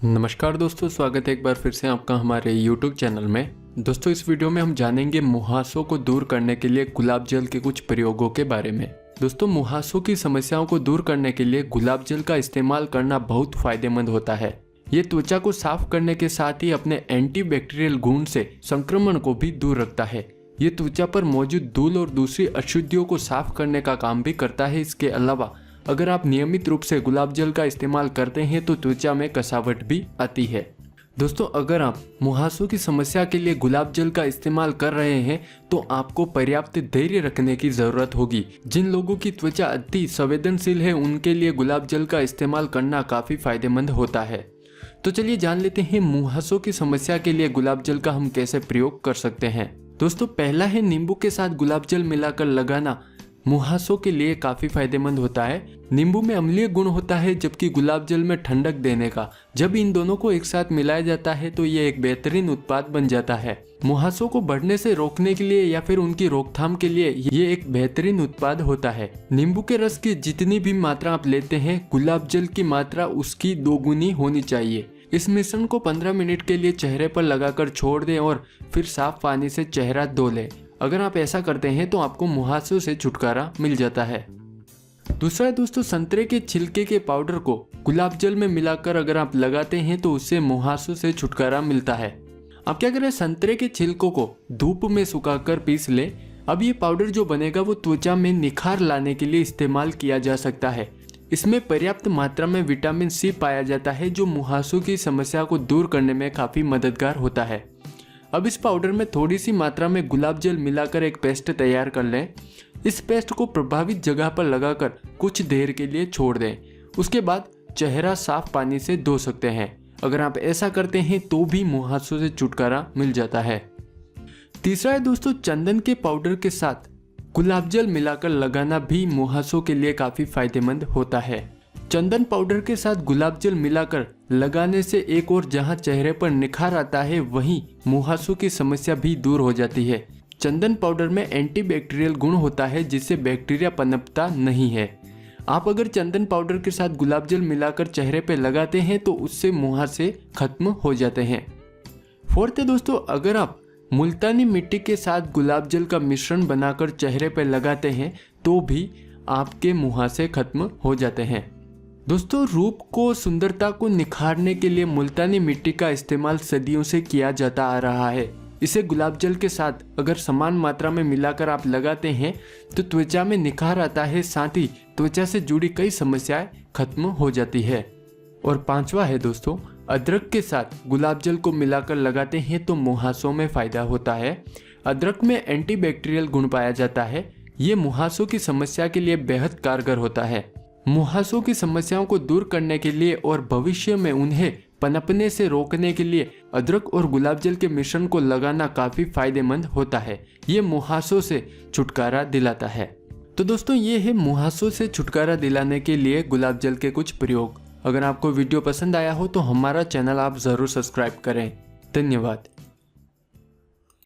नमस्कार दोस्तों, स्वागत है एक बार फिर से आपका हमारे YouTube चैनल में। दोस्तों, इस वीडियो में हम जानेंगे मुहासों को दूर करने के लिए गुलाब जल के कुछ प्रयोगों के बारे में। दोस्तों, मुहासों की समस्याओं को दूर करने के लिए गुलाब जल का इस्तेमाल करना बहुत फायदेमंद होता है। ये त्वचा को साफ करने के साथ ही अपने एंटीबैक्टीरियल गुण से संक्रमण को भी दूर रखता है। ये त्वचा पर मौजूद धूल और दूसरी अशुद्धियों को साफ करने का काम भी करता है। इसके अलावा अगर आप नियमित रूप से गुलाब जल का इस्तेमाल करते हैं तो त्वचा में कसावट भी आती है। दोस्तों, अगर आप मुहासों की समस्या के लिए गुलाब जल का इस्तेमाल कर रहे हैं तो आपको पर्याप्त धैर्य रखने की जरूरत होगी। जिन लोगों की त्वचा अति संवेदनशील है उनके लिए गुलाब जल का इस्तेमाल करना काफी फायदेमंद होता है। तो चलिए जान लेते हैं मुहासों की समस्या के लिए गुलाब जल का हम कैसे प्रयोग कर सकते हैं। दोस्तों, पहला है नींबू के साथ गुलाब जल मिलाकर लगाना मुहासों के लिए काफी फायदेमंद होता है। नींबू में अम्लीय गुण होता है जबकि गुलाब जल में ठंडक देने का। जब इन दोनों को एक साथ मिलाया जाता है तो ये एक बेहतरीन उत्पाद बन जाता है। मुहासों को बढ़ने से रोकने के लिए या फिर उनकी रोकथाम के लिए ये एक बेहतरीन उत्पाद होता है। नींबू के रस की जितनी भी मात्रा आप लेते हैं, गुलाब जल की मात्रा उसकी दोगुनी होनी चाहिए। इस मिश्रण को 15 मिनट के लिए चेहरे पर लगाकर छोड़ दें और फिर साफ पानी से चेहरा धो लें। अगर आप ऐसा करते हैं तो आपको मुहासों से छुटकारा मिल जाता है। दूसरा है दोस्तों, संतरे के छिलके के पाउडर को गुलाब जल में मिलाकर अगर आप लगाते हैं तो उससे मुहासों से छुटकारा मिलता है। आप क्या करें, संतरे के छिलकों को धूप में सुखाकर पीस लें। अब ये पाउडर जो बनेगा वो त्वचा में निखार लाने के लिए इस्तेमाल किया जा सकता है। इसमें पर्याप्त मात्रा में विटामिन सी पाया जाता है जो मुहासों की समस्या को दूर करने में काफी मददगार होता है। अब इस पाउडर में थोड़ी सी मात्रा में गुलाब जल मिलाकर एक पेस्ट तैयार कर लें। इस पेस्ट को प्रभावित जगह पर लगाकर कुछ देर के लिए छोड़ दें। उसके बाद चेहरा साफ पानी से धो सकते हैं। अगर आप ऐसा करते हैं तो भी मुहासों से छुटकारा मिल जाता है। तीसरा है दोस्तों, चंदन के पाउडर के साथ गुलाब जल मिलाकर लगाना भी मुहासों के लिए काफी फायदेमंद होता है। चंदन पाउडर के साथ गुलाब जल मिलाकर लगाने से एक और जहां चेहरे पर निखार आता है वहीं मुहासों की समस्या भी दूर हो जाती है। चंदन पाउडर में एंटीबैक्टीरियल गुण होता है जिससे बैक्टीरिया पनपता नहीं है। आप अगर चंदन पाउडर के साथ गुलाब जल मिलाकर चेहरे पर लगाते हैं तो उससे मुहासे खत्म हो जाते हैं। फोर्थ है दोस्तों, अगर आप मुल्तानी मिट्टी के साथ गुलाब जल का मिश्रण बनाकर चेहरे पर लगाते हैं तो भी आपके मुहासे खत्म हो जाते हैं। दोस्तों, रूप को सुंदरता को निखारने के लिए मुल्तानी मिट्टी का इस्तेमाल सदियों से किया जाता आ रहा है। इसे गुलाब जल के साथ अगर समान मात्रा में मिलाकर आप लगाते हैं तो त्वचा में निखार आता है, साथ ही त्वचा से जुड़ी कई समस्याएं खत्म हो जाती है। और पांचवा है दोस्तों, अदरक के साथ गुलाब जल को मिलाकर लगाते हैं तो मुहासों में फायदा होता है। अदरक में एंटीबैक्टीरियल गुण पाया जाता है। ये मुहासों की समस्या के लिए बेहद कारगर होता है। मुहासों की समस्याओं को दूर करने के लिए और भविष्य में उन्हें पनपने से रोकने के लिए अदरक और गुलाब जल के मिश्रण को लगाना काफी फायदेमंद होता है। ये मुहासों से छुटकारा दिलाता है। तो दोस्तों, ये है मुहासों से छुटकारा दिलाने के लिए गुलाब जल के कुछ प्रयोग। अगर आपको वीडियो पसंद आया हो तो हमारा चैनल आप जरूर सब्सक्राइब करें। धन्यवाद।